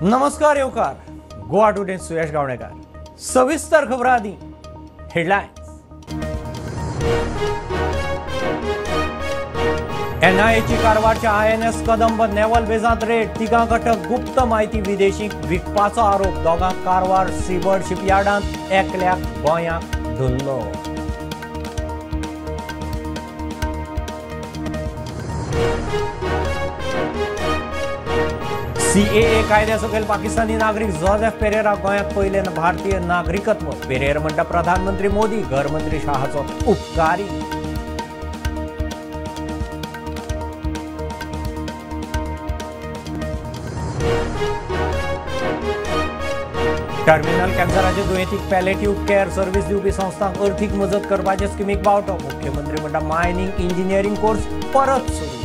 नमस्कार येवकार. गोवा टुडे सुयश गावणेकार. सविस्तर खबरां आदी हेडलायन्स. एनआयएची कारवारच्या INS कदंब नेवल बेजांत रेड. तिगांक अटक. गुप्त माहिती विदेशीक विकपाचो आरोप. दोगांक कारवार सीबर्ड शिपयार्डांत एकल्याक गोंयांत धरलो. CAA कायद्या सकयल पाकिस्तानी नागरिक जोसेफ पेरेरा गोंयांत पयले भारतीय नागरिकत्व. पेरेर म्हणटा प्रधानमंत्री मोदी घरमंत्री शाहाचो उपकारी. टर्मिनल कॅन्सराचे दुयेंतीक पॅलेटिव्ह केअर सर्व्हिस दिवपी संस्थांक अर्थीक मजत करपाचे स्किमीक बावटो. मुख्यमंत्री म्हणटा मायनिंग इंजिनियरिंग कोर्स परत सुरू.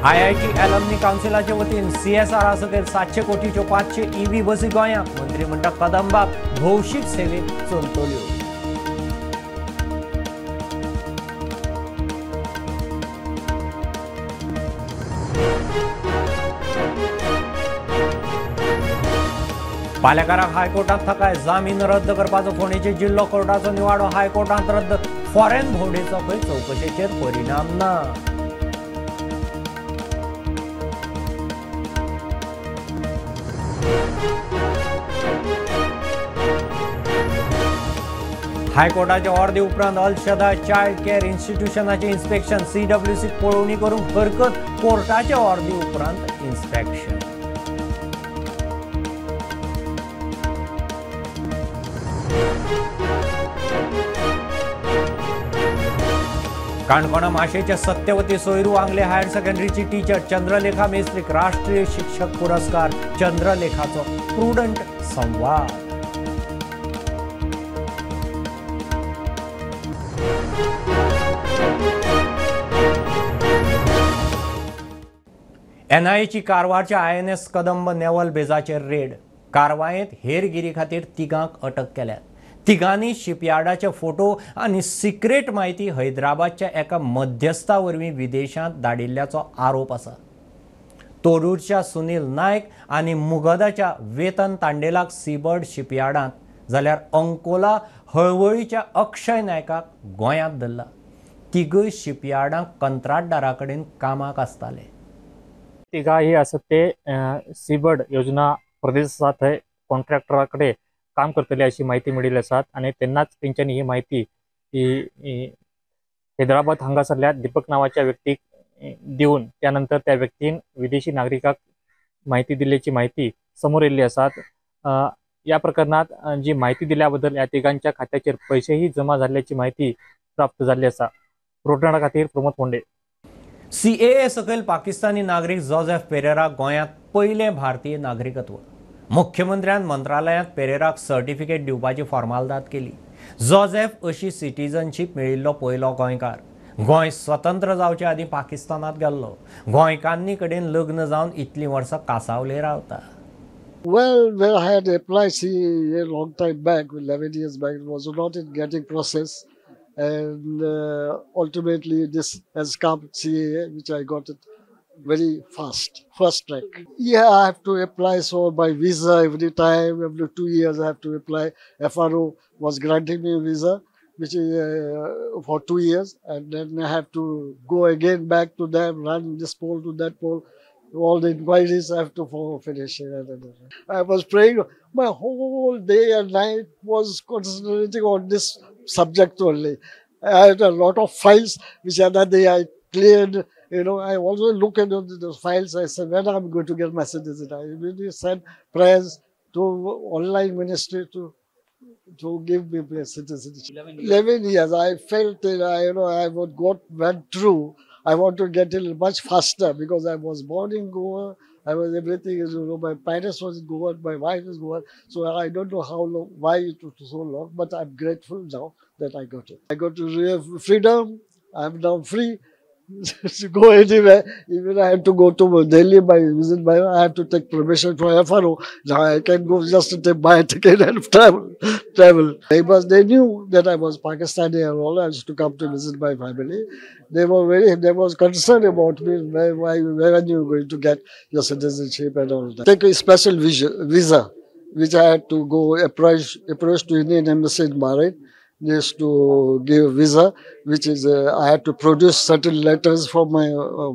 IIT अलमनी कावन्सिलाचे वतीन CSR सकयल 700 कोटीच्यो 500 EV बसी गोंयांत. मंत्री म्हणटा कदंबाक भौशीक सेवेक चलतल्यो. पालेकाराक हायकोर्टात थाकाय. जामीन रद्द करपाचो फोंडेचे जिल्लो कोर्टाचो निवाडो हायकोर्टात रद्द. फॉरेन भोंवडेचो खंय चवकशेचेर परिणाम ना. हायकोर्टाच्या ऑर्डे उपरांत अल शदा चायल्ड केअर इन्स्टिट्यूशनाचे इन्स्पेक्शन. CWC पळोवणी करूंक हरकत. कोर्टाच्या ऑर्डे उपरांत इन्स्पेक्शन. काणकोणा माशेच्या सत्यवती सोयरू आंगले हायर सेकंडरीची टीचर चंद्रलेखा मेस्त्रीक राष्ट्रीय शिक्षक पुरस्कार. चंद्रलेखाचो प्रुडंट संवाद. NIAची कारवारच्या INS कदंब नेवल बेजाचेर रेड. कारवायेंत हेरगिरी खातीर तिगांक अटक केल्यात. तिगांनी शिपयार्डाचे फोटो आनी सिक्रेट माहिती हैदराबादच्या एका मध्यस्था वरवीं विदेशांत धाडिल्ल्याचो आरोप आसा. तोडूरच्या सुनील नायक आनी मुगदाच्या वेतन तांडेलाक सीबर्ड शिपयार्डांत जाल्यार अंकोला हळवळीच्या अक्षय नायकाक गोंयांत धरला. तिगूय शिपयार्डांत कंत्राटदारा कडेन कामाक आसताले. तिघाही असत ते सीबर्ड योजना प्रदेश आसा थंय कॉन्ट्रॅक्टरा कडेन काम करतले अशी माहिती मेळिल्ली आसात आनी तेन्नाच तेंच्यांनी ही माहिती हैदराबाद हांगासरल्या दीपक नावाच्या व्यक्तीक दिवन त्यानंतर त्या व्यक्तीन विदेशी नागरिकाक माहिती दिल्ल्याची माहिती समोर येयल्ली आसात. या प्रकरणात जी माहिती दिल्या बद्दल या तिघांच्या खात्याचेर पैसेही जमा झाल्याची माहिती प्राप्त झाली आसा. प्रोटोना खातीर प्रमोद फोंडे. CAA सकयल पाकिस्तानी नागरिक जोसेफ पेरेरा गोंयांत पयले भारतीय नागरिकत्व. मुख्यमंत्र्यान मंत्रालयांत पेरेराक सर्टिफिकेट दिवपाची फॉर्मालिटी केली. जोसेफ अशी सिटीजनशीप मेळिल्लो पयलो गोंयकार. गोंय स्वतंत्र जावचे आदीं पाकिस्तानांत गेल्लो. गोंयकारांनी कडेन लग्न जावन इतलीं वर्सां कासावले रावता. Well, I had applied CAA a long time back, 11 years back. It was not in getting process, and ultimately this has come CAA, which I got it very fast, first track. Yeah, I have to apply so my visa every time, every 2 years I have to apply. FRO was granting me a visa, which is for 2 years, and then I have to go again back to them, run this poll to that poll. All the inquiries I have to finish. I was praying. My whole day and night was concentrating on this subject only. I had a lot of files which other day I cleared. I also look at those files. I said, when I'm going to get my citizenship? I really sent prayers to online ministry to give me citizenship. 11 years. I felt I went through. I want to get it much faster because I was born in Goa. I was everything. My parents was in Goa. My wife is Goa. So I don't know how long, why it took so long. But I'm grateful now that I got it. I got to real freedom. I'm now free. to go anywhere. Even I had to go to Delhi by visit by. I had to take permission from FRO. Now I can go just to take my ticket and travel. They knew that I was Pakistani and all. I used to come to visit my family. They was concerned about me. Where are you going to get your citizenship and all that? Take a special visa, which I had to go approach to Indian Embassy in Bahrain. They used to give visa, which is I had to produce certain letters from my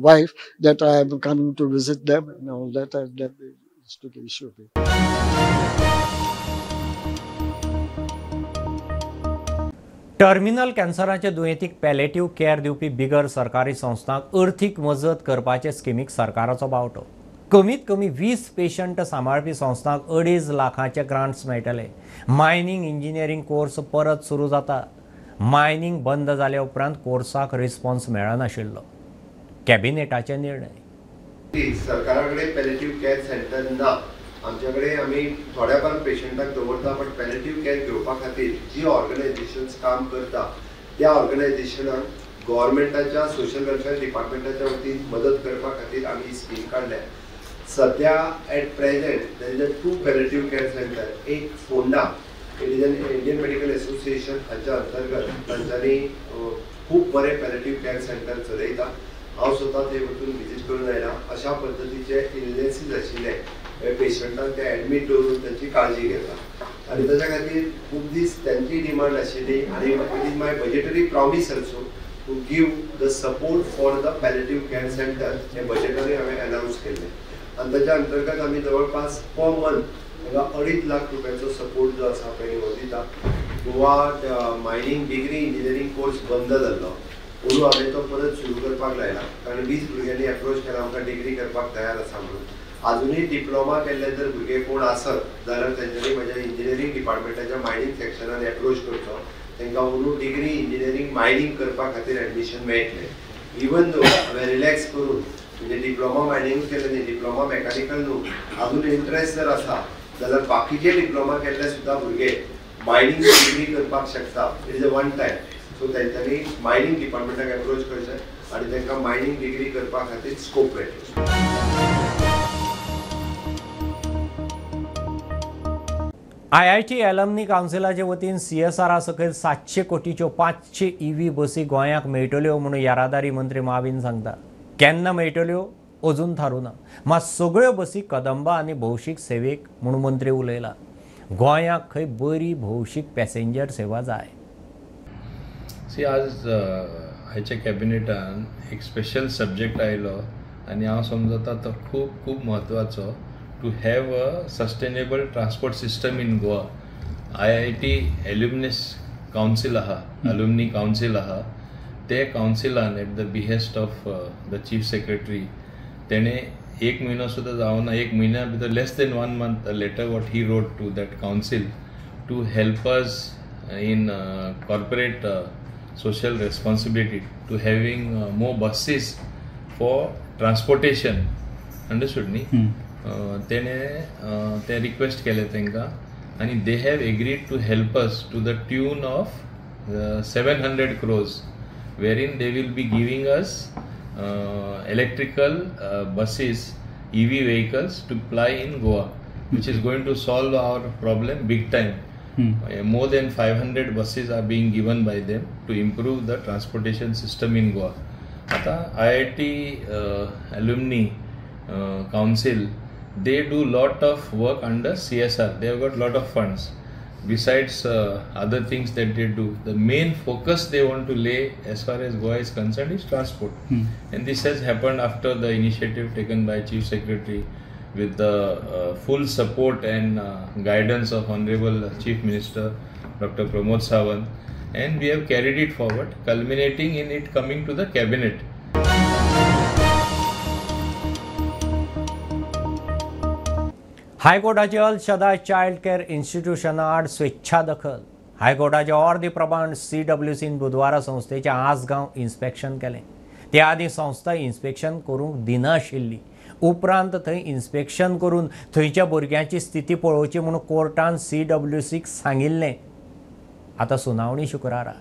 wife that I am coming to visit them and all that, and that used to issue me. Terminal कॅन्सराचे दुयेंतीक palliative care दिवपी बिगर सरकारी संस्थांक अर्थीक मजत करपाचे स्किमीक सरकाराचो बावटो. कमीत कमी 20 पेशंट सांबाळपी संस्थांक 2.5 लाखांचे ग्रांट्स मेळटले. मायनिंग इंजिनियरिंग कोर्स परत सुरू जाता. मायनिंग बंद जाल्या उपरांत कोर्साक रिस्पॉन्स मेळनाशिल्लो. कॅबिनेटाचे निर्णय. सरकाराकडे पॅलेटिव्ह केअर सेंटर ना. आमच्याकडे आम्ही थोड्याफार पेशंटाक दवरता, पण पॅलेटिव्ह केअर घेवपा खातीर जी ऑर्गनायझेशन्स काम करता त्या ऑर्गनायझेशनाक गव्हर्मेंटाच्या सोशल वेलफेअर डिपार्टमेंटाच्या वतीन मदत करपा खातीर आमी ही स्कीम काडल्या. सध्या at present there is a 2 palliative care centre. एक Ponda, it is an Indian medical association हाच्या अंतर्गत तांच्यांनी खूप बरे पॅलेटिव्ह केअर सेंटर चलयता. हांव स्वता थंय वचून विजीट करून आयला. अशा पद्दतीचे इलनेसीस आशिल्ले पेशंटांक ते एडमीट दवरून त्यांची काळजी घेता आणि त्याच्या खातीर खूप दीस त्यांची डिमांड आशिल्ली आणि it is my budgetary promise also to give the support for the palliative care centre. हे बजेटरी हांवें अनाउन्स केल्लें आणि त्याच्या अंतर्गत आमी जवळपास पर मंथ तांकां 2.5 लाख रुपयाचो सपोर्ट जो आसा पळय हो दिता. Goa mining degree engineering course बंद जाल्लो म्हणून हांवें तो परत सुरू करपाक लायला, कारण 20 भुरग्यांनी एप्रोच केला आमकां डिग्री करपाक तयार आसा म्हणून. अजूनही डिप्लोमा केल्ले जर भुरगे कोण आसत जाल्यार तेंच्यांनी म्हज्या इंजिनियरिंग डिपार्टमेंटाच्या मायनिंग सेक्शनान एप्रोच करचो. तांकां अंदू डिग्री इंजिनियरिंग मायनिंग करपा खातीर एडमिशन मेळटलें. इवन दो हांवें रिलॅक्स करून म्हणजे डिप्लोमा मायनिंग केलें न्ही, डिप्लोमा मेकॅनिकल न्हू, अजून इंट्रस्ट जर आसा जाल्यार बाकीचे डिप्लोमा केल्ले सुद्दां भुरगे मायनिंग डिग्री करपाक शकता. It is a one time. So तेंच्यांनी मायनिंग डिपार्टमेंटाक एप्रोच करचें आनी तांकां मायनिंग डिग्री करपा खातीर स्कोप मेळटलो. IIT एलमनी कावन्सिलाचे वतीन CSR सकयल 700 कोटीच्यो 500 EV बसी गोंयाक मेळटल्यो म्हणून येरादारी मंत्री माविन सांगता. केन्ना मेळटल्यो अजून थारूना. मात सगळ्यो बसी कदंबा आनी भौशीक सेवेक म्हणून मंत्री उलयला. गोंयाक खंय बरी भौशीक पॅसेंजर सेवा जाय. आज आयच्या कॅबिनेटान एक स्पेशल सब्जेक्ट आयलो आनी हांव समजता तो खूब खूब म्हत्वाचो. To have a sustainable transport system in Goa. IIT Alumnus Council Alumni Council ते councilan at the behest of the Chief Secretary तेणे 1 महिना सुद्धा जावना, 1 महिन्या भितर less than 1 month a letter what he wrote to that council to help us in corporate social responsibility to having more buses for transportation. Understood नी? तेणे ते request केले तांकां आनी they have agreed to help us to the tune of 700 crores wherein they will be giving us electrical buses, EV vehicles to ply in Goa, which is going to solve our problem big time. More than 500 buses are being given by them to improve the transportation system in Goa. Ata IIT Alumni Council, they do lot of work under CSR. They have got lot of funds besides other things that they do. The main focus they want to lay as far as Goa is concerned is transport. And this has happened after the initiative taken by Chief Secretary with the full support and guidance of Honorable Chief Minister Dr. Pramod Sawant, and we have carried it forward, culminating in it coming to the cabinet. हायकोर्टाची Al Shaddai child care इन्स्टिट्यूशना आड स्वेच्छा दखल. हायकोर्टाचे अर्दे प्रमाण CWCन बुधवारा संस्थेचे Assagao inspection केलें. ते आदी संस्था इन्स्पेक्शन करूंक दिनाशिल्ली. उपरांत थंय इन्स्पेक्शन करून थंयच्या भुरग्यांची स्थिती पळोवची म्हणून कोर्टान CWCक सांगिल्लें. आतां सुनावणी शुक्रारा.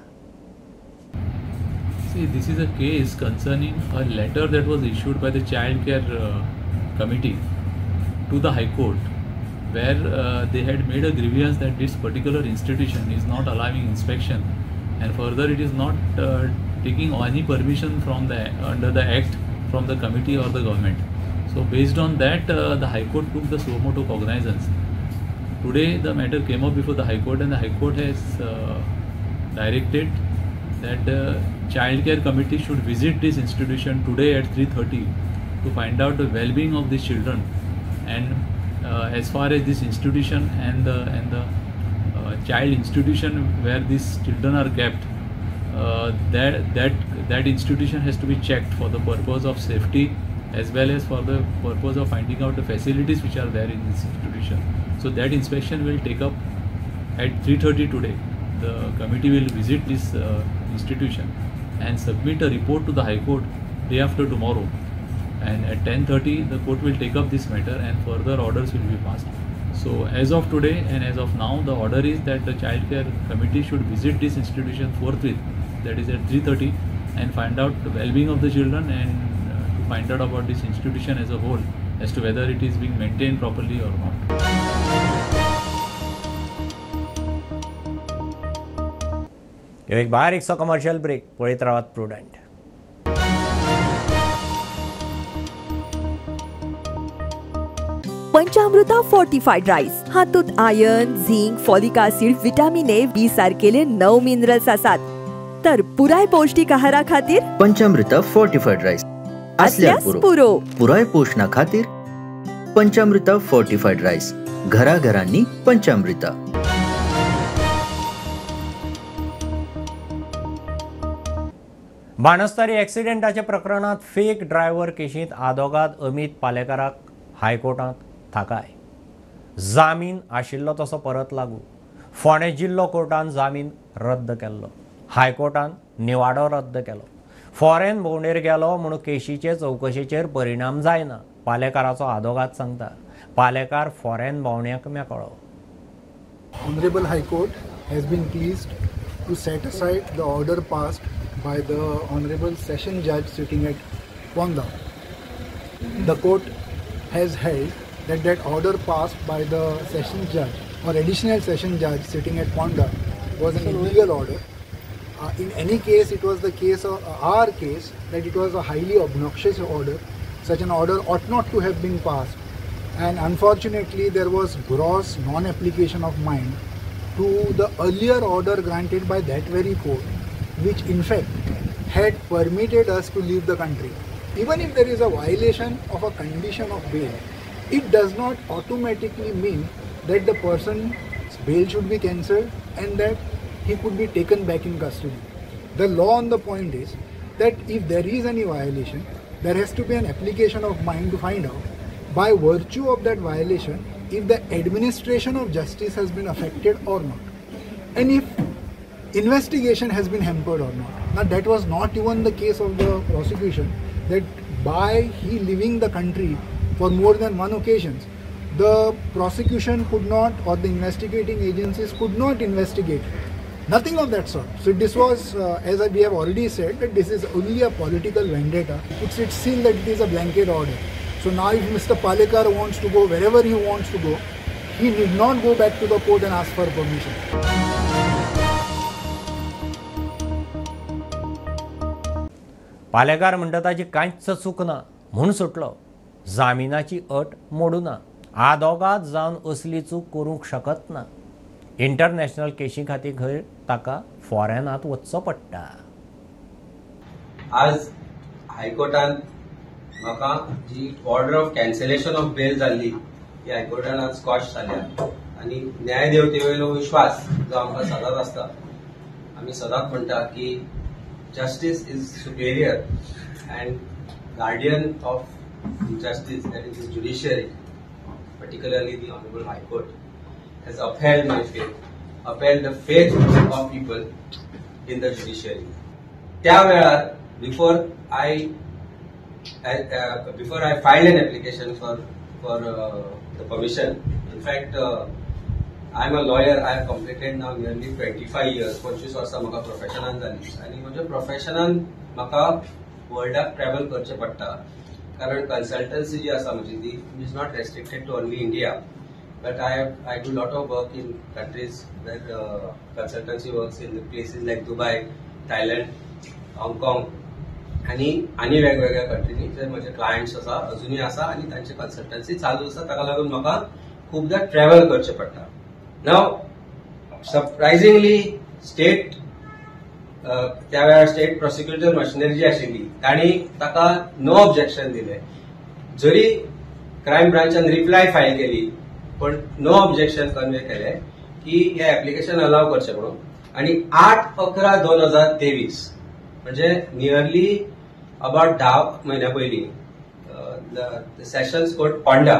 See, this is a case concerning a letter that was issued by the Child Care Committee to the High Court, where they had made a grievance that this particular institution is not allowing inspection, and further it is not taking any permission from the under the Act from the committee or the government. So based on that, the High Court took the suo motu cognizance. Today the matter came up before the High Court, and the High Court has directed that the Child Care Committee should visit this institution today at 3:30 to find out the well-being of these children, and as far as this institution and the child institution where these children are kept, that institution has to be checked for the purpose of safety as well as for the purpose of finding out the facilities which are there in this institution. So that inspection will take up at 3:30 today. The committee will visit this institution and submit a report to the High Court day after tomorrow, and at 10:30 the court will take up this matter and further orders will be passed. So as of today and as of now, the order is that the Child Care Committee should visit this institution forthwith, that is at 3:30, and find out the well-being of the children, and to find out about this institution as a whole as to whether it is being maintained properly or not. एक बारीकसो commercial break, पळयत रावात Prudent. पंचामृता fortified rice हातूंत iron, zinc, folic acid, vitamin A, B सारकेले 9 minerals आसात. तर पुराय पौष्टिक आहारा खातीर पंचामृता फोर्टिफाईड राईस असल्यास पुरो. पुराय पोषणा खातीर पंचामृता फोर्टिफाईड राईस. घरा घरांनी पंचामृता. बाणस्तारी एक्सिडेंटाच्या प्रकरणात फेक ड्रायव्हर केशींत आदोगाद अमित पालेकाराक हायकोर्टात थाकाय. जामीन आशिल्लो तसो परत लागू. फोंडे जिल्लो कोर्टान जामीन रद्द केल्लो. हायकोर्टान निवाडो रद्द केलो. फॉरेन भोंवडेर गेलो म्हूण केशीचे चवकशेचेर परिणाम जायना, पालेकाराचो आदोगाद सांगता. पालेकार फॉरेन भोंवण्याक मेकळो. Honorable High Court has been pleased to set aside the order passed by the Honorable Session Judge sitting at Ponda. The court has held that order passed by the Session Judge or Additional Session Judge sitting at Ponda was an illegal order. In any case, it was the case of our case that it was a highly obnoxious order. Such an order ought not to have been passed, and unfortunately there was gross non-application of mind to the earlier order granted by that very court, which in fact had permitted us to leave the country. Even if there is a violation of a condition of bail, it does not automatically mean that the person's bail should be cancelled and that he could be taken back in custody. The law on the point is that if there is any violation, there has to be an application of mind to find out by virtue of that violation if the administration of justice has been affected or not, and if investigation has been hampered or not. Now that was not even the case of the prosecution, that by he leaving the country for more than one occasions, the prosecution could not, or the investigating agencies could not investigate. Nothing of that sort. So this was, as we have already said, that this is only a political vendetta. It's seen that it is a blanket order. So now if Mr. Palekar wants to go wherever he wants to go, he need not go back to the court and ask for permission. Palekar म्हणटा ताची कांयच चूक ना म्हूण सुटलो. जामिनाची अट मोडूना. आदोगाद जावन असली चूक करूंक शकत ना. इंटरनॅशनल केशी खातीर ताका फॉरेनांत वचचो पडटा. आज हायकोर्टान म्हाका जी order of cancellation of bail जाल्ली ती हायकोर्टान आज स्कॉश जाल्या, आनी न्यायदेवते वयलो विश्वास जो आमकां सदांच आसता. आमी सदांच म्हणटा की justice is superior and guardian of justice, that is judiciary, particularly the Honorable High Court, has upheld my faith, upheld the faith of people in the judiciary. त्या वेळार before I filed an application for the permission, in fact I am a lawyer. I have completed now nearly 25 years. 25 वर्सां म्हाका प्रोफेशनान जाली आनी म्हज्या प्रोफेशनान म्हाका वर्ल्डाक travel करचें पडटा कारण कन्सल्टन्सी जी आसा म्हजी ती is not restricted to only India but I do lot of work in countries where consultancy works in places like Dubai, Thailand, Hong Kong आणि वेगवेगळ्या कंट्रीनी जे म्हजे क्लायंट्स आसा अजुनूय आसा आनी तांची कन्सल्टन्सी चालू आसा ताका लागून म्हाका खूबदां ट्रॅव्हल करचें पडटा. नाव सरप्रायझिंगली स्टेट त्या वेळार स्टेट प्रोसिक्युटर मशिनरी जी आशिल्ली तांणी ताका नो ऑब्जेक्शन दिले. जरी क्रायम ब्रांचान रिप्लाय फायल केली पण नो ऑब्जेक्शन कन्वे केले की हे एप्लिकेशन अलाव करचें म्हणून. आणि 8/11/2023 म्हणजे नियरली अबाउट 10 महिन्या पयलीं sessions court Ponda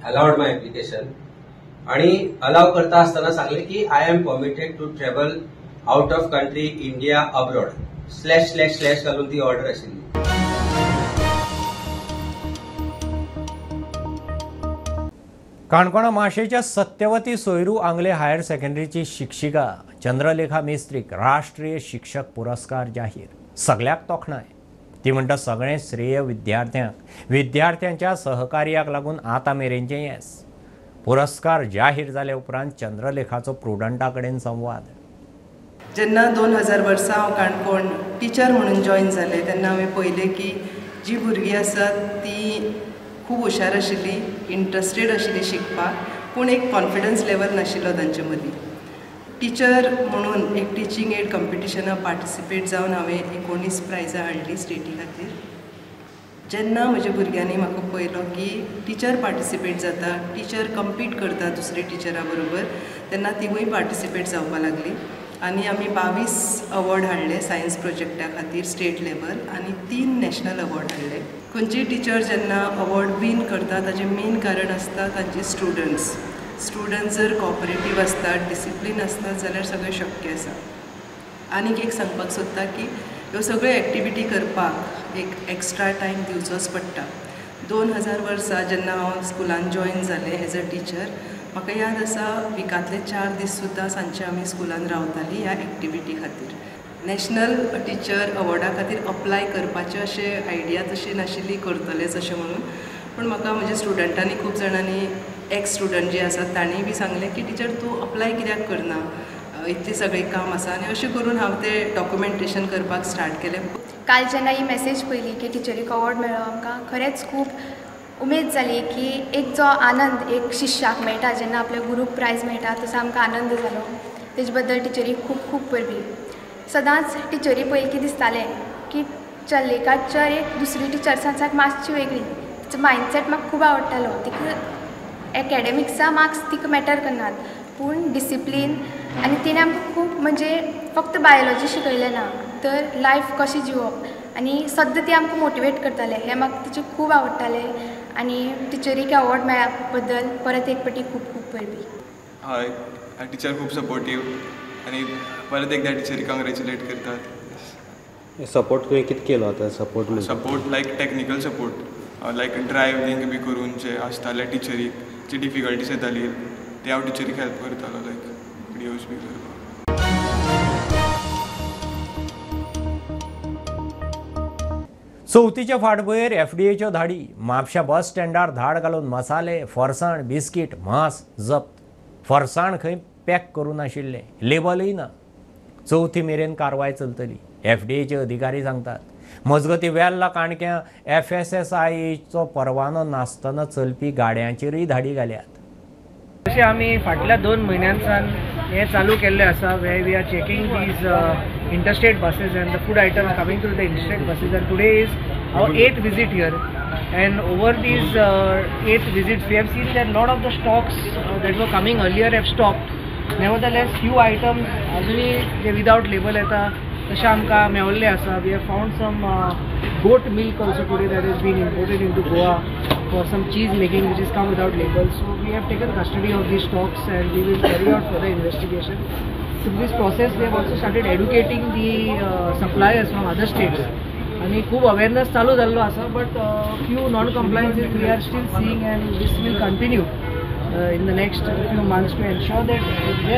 allowed my application आणि अलाव करता आसतना सांगले की I am permitted to travel out of country India abroad / घालून ती ऑर्डर आशिल्ली. काणकोणा माशेच्या सत्यवती सोयरू आंगले हायर सेकंडरीची शिक्षिका चंद्रलेखा मेस्त्रीक राष्ट्रीय शिक्षक पुरस्कार जाहीर. सगळ्याक तोखणाय. ती म्हणटा सगळें श्रेय विद्यार्थ्यांच्या सहकार्याक लागून आतां मेरेनचें येस. पुरस्कार जाहीर जाले उपरांत चंद्रलेखाचो प्रुडंटा कडेन संवाद. जेन्ना 2000 वर्सा हांव काणकोण टिचर म्हणून जॉइन जालें तेन्ना हांवें पळयलें की जी भुरगीं आसात ती खूब हुशार आशिल्ली, इंट्रस्टेड आशिल्ली शिकपाक, पूण एक कॉन्फिडन्स लेवल नाशिल्लो तांचे मदीं. टीचर म्हणून एक टिचींग एड कॉम्पिटिशनां पार्टिसिपेट जावन हांवें 19 प्रायजां हाडलीं स्टेटी खातीर. जेन्ना म्हज्या भुरग्यांनी म्हाका पळयलो की टिचर पार्टिसिपेट जाता, टीचर कम्पीट करता दुसरे टिचरा बरोबर, तेन्ना तिवूय पार्टिसिपेट जावपाक लागली आनी आमी 22 अवॉर्ड हाडले सायन्स प्रोजेक्टा खातीर स्टेट लेवल आनी 3 नॅशनल अवॉर्ड हाडले. खंयचीय टीचर जेन्ना अवॉर्ड विन करता ताचें मेन कारण आसता तांचे स्टुडंट्स जर कॉपरेटीव आसतात, डिसिप्लीन आसतात जाल्यार सगळें शक्य आसा. आनीक एक सांगपाक सोदता की ह्यो सगळ्यो एक्टिविटी करपाक एक एक्स्ट्रा टायम दिवचोच पडटा. 2000 वर्सा जेन्ना हांव स्कुलान जॉइन जालें एज अ टिचर, म्हाका याद आसा विकांतले 4 दीस सुद्दां सांजचे आमी स्कुलान रावतालीं ह्या एक्टिविटी खातीर. नॅशनल टिचर अवॉर्डा खातीर अप्लाय करपाचें अशें आयडिया तशी नाशिल्ली, करतलेच अशें म्हणून. पूण म्हाका म्हज्या स्टुडंटांनी खूब जाणांनी एक्स स्टुडंट जे आसात तांणी बी सांगलें की टिचर तूं अप्लाय कित्याक करना, इतली सगळी काम आसा. आनी अशें करून हांव तें डॉक्युमेंटेशन करपाक स्टार्ट केलें. काल जेन्ना ही मॅसेज पयली की टिचरीक अवॉर्ड मेळ्ळो आमकां खरेंच खूब उमेद जाली की एक जो आनंद एक शिश्याक मेळटा जेन्ना आपल्या गुरूक प्रायज मेळटा तसो आमकां आनंद जालो. तेजे बद्दल टिचरीक खूब खूब परबी. सदांच टिचरी पयलीं कितें दिसतालें की चल्लेकाचेर एक दुसरी टिचर्सांसाक मातशी वेगळी. तिचो मायंडसेट म्हाका खूब आवडटालो. तिका एकेडेमिक्सा मार्क्स तिका मॅटर करनात पूण डिसिप्लीन आनी तिणें आमकां खूब म्हणजे फक्त बायोलॉजी शिकयलें ना तर लायफ कशी जिवप आनी सद्दां ती आमकां मोटिवेट करताले. हें म्हाका तिचें खूब आवडटालें आनी टिचरीक अवॉर्ड मेळ्ळ्या बद्दल परत एक फावटी खूब खूब परबी. हय, टिचर खूब सपोर्टीव आनी परत एकदा टिचरी कॉंग्रेच्युलेट करतात. सपोर्ट तुवें कितें केलो आतां? सपोर्ट लायक टॅक्निकल सपोर्ट लायक ड्रायव्हिंग बी करून जे आसताले टिचरीक जी डिफिकल्टीज येताली ते हांव टिचरीक हेल्प करतालो लायक विडियोज बी करपाक. चवथीच्या फाटभुंयेर FDAच्यो धाडी. म्हापशा बस स्टँडार धाड घालून मसाले, फरसाण, बिस्कीट, मांस जप्त. फरसाण खंय पॅक करून नाशिल्ले, लेबलय ना. चवथी मेरेन कारवाय चलतली, FDAचे अधिकारी सांगतात. मजगती वेल्ला काणक्या FSSAIचो परवानो नासतना चलपी गाड्यांचेरय धाडी घाल्यात. तशें आमी फाटल्या 2 म्हयन्यांसान हे चालू केल्लें आसा where we are checking these interstate buses and the food items coming through the interstate buses and today is our 8th visit here and over these 8 visits we have seen that lot of the stocks that were coming earlier have stopped. Nevertheless few items अजुनी जे without label येता तशें आमकां मेवल्ले आसा. We have found some goat milk also today that has been imported into Goa for some cheese making which has come without labels. So we have taken custody of these stocks and we will carry out further investigation. Through this process we have also started educating the suppliers from other states. आणि खूब awareness चालू जाल्लो आसा but few non compliances we are still seeing and this will continue. in the next few months to ensure that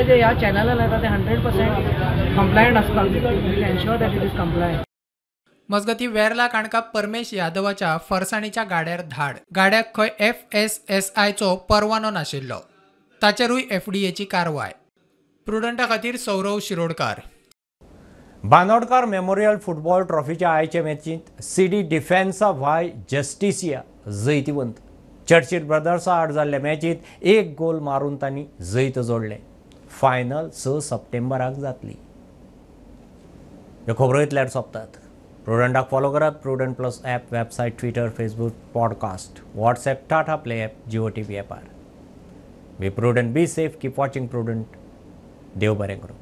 जे ह्या चॅनलान येता ते 100% compliant आसपाक जाय. We will ensure that it is compliant. मजगती वेर्ला काणका परमेश यादवाच्या फरसाणीच्या गाड्यार धाड. गाड्याक खंय FSSIचो परवानो नाशिल्लो. ताचेरूय FDAची कारवाय. प्रुडंटा खातीर सौरव शिरोडकार. बांदोडकार मेमोरियल फुटबॉल ट्रॉफीच्या आयचे मॅचींत CD डिफेन्सा व्हाय जस्टिसिया जैतिवंत. चर्चिल ब्रदर्सा आड जाल्ल्या मॅचींत 1 गोल मारून तांणी जैत जोडले. फायनल 6 सप्टेंबराक जातली. ह्यो खबरो इतल्यार सोंपतात. प्रुडंटाक फॉलो करात. Prudent plus app, website, Twitter, Facebook, podcast, WhatsApp, Tata play app, Jio TV ॲपार. Be Prudent, be safe, keep watching Prudent. देव बरें करूं.